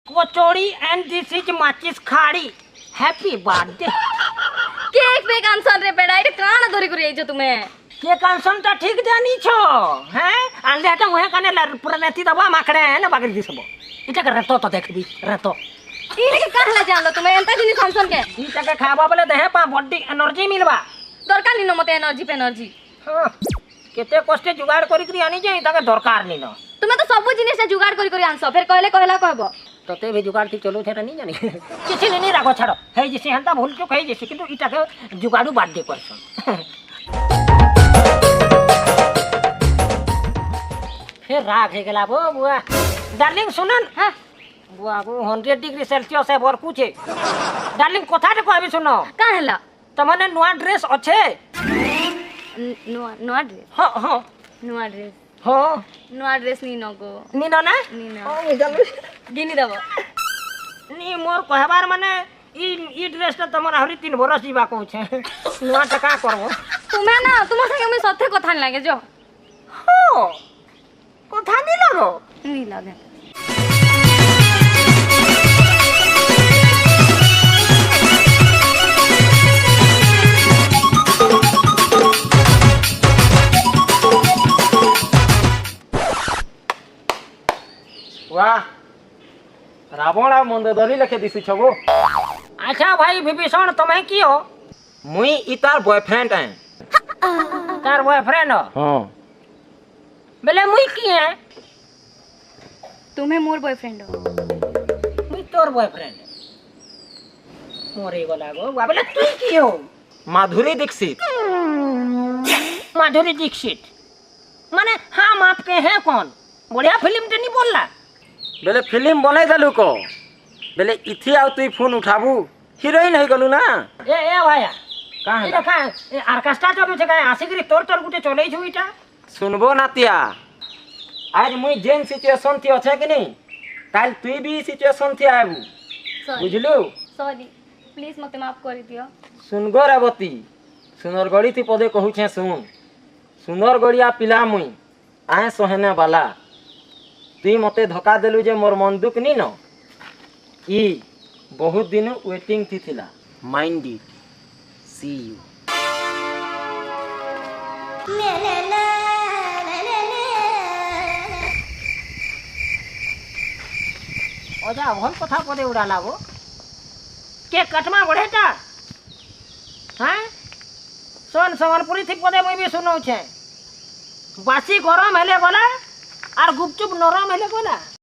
kachori and this is माचिस खाड़ी happy birthday cake पे कांसन रे बेड़ा इटे काना धरी करी आइছো तुमे के कांसन ता ठीक जानी छो हैं आंले त मुहे कने पूरा नेती दबा माखड़े है ना बागरी दिसबो इटा कर रतो तो देखबी रतो इने के कहला जानलो तुमे एंता जिनी कांसन के इटा के खाबा बोले देहे पा बॉडी एनर्जी मिलबा दरकार निनो मते एनर्जी पे एनर्जी हां केते कष्टे जुगाड़ करी करी आनी जे ताके दरकार निनो तुमे तो सब जिनिस जुगाड़ करी आनसो फिर कहले कहला कहबो तते भी जुगाड़ थी चलो थेरा नहीं जानी किसी नहीं राखो छाड़ो है जिसे हंता भूल चुक है जैसे किंतु इटा के जुगाड़ू बर्थडे करसन फिर राग है गेला बो बुआ डार्लिंग सुनन हां बुआ को 100 डिग्री सेल्सियस है बर कुछे डार्लिंग कथा रे कहबी सुनो का हला तमने नुआ ड्रेस अच्छे नुआ ड्रेस हां हां नुआ ड्रेस हां नुआ ड्रेस नीनो को नीनो ना नीनो ओ जानु गिनी दबो नी मोर कहबार माने ई ड्रेस त तमन हरी 3 बरस जीवा को छे नुआ टका करबो तुमे ना तुम संगे मैं सथे कथा न लागे जो हो कथा नहीं लगो नहीं लागे वाह रावण आ मंदोदरी लेखे दिसी छगो अच्छा भाई विभीषण तुम्हें की हो मुई ई तार बॉयफ्रेंड है तार बॉयफ्रेंड हो हां बोले मुई की है तुम्हें मोर बॉयफ्रेंड हो मुई तोर बॉयफ्रेंड मोरे गला गो बोले तू की हो माधुरी दीक्षित माधुरी दीक्षित माने हम आपके हैं कौन बढ़िया फिल्म तो नहीं बोलला बेले फिल्म बनाई देलु को बेले इथि आउ तुई फोन उठाबू हीरोइन है गलु ना ए भाया कहां ए देखा ऑर्केस्ट्रा चलो छे का आसिकरी तोर तोर गुटे चलै छु इटा सुनबो नातिया आज मुई जेन सिचुएशन थी अच्छे कि नहीं काल तुई भी सिचुएशन थी आबू बुझलु सॉरी प्लीज मते माफ कर दियो सुनगो रेवती सुनरगड़ी थी पदे कहू छे सुन सुनरगड़िया पिला मुई आए सोहने वाला तुई मते धोखा देलु जे मोर मन दुख नी न ई बहुत दिन वेटिंग थी थिला माइंड इट सी यू ओजा भल कथा पदे उड़ाला वो के कटमा बढ़ेटा हैं सोन संबलपुरी थी पदे मुई भी सुनौ छे बासी गरम हेले गला और गुपचुप नरम हेले गला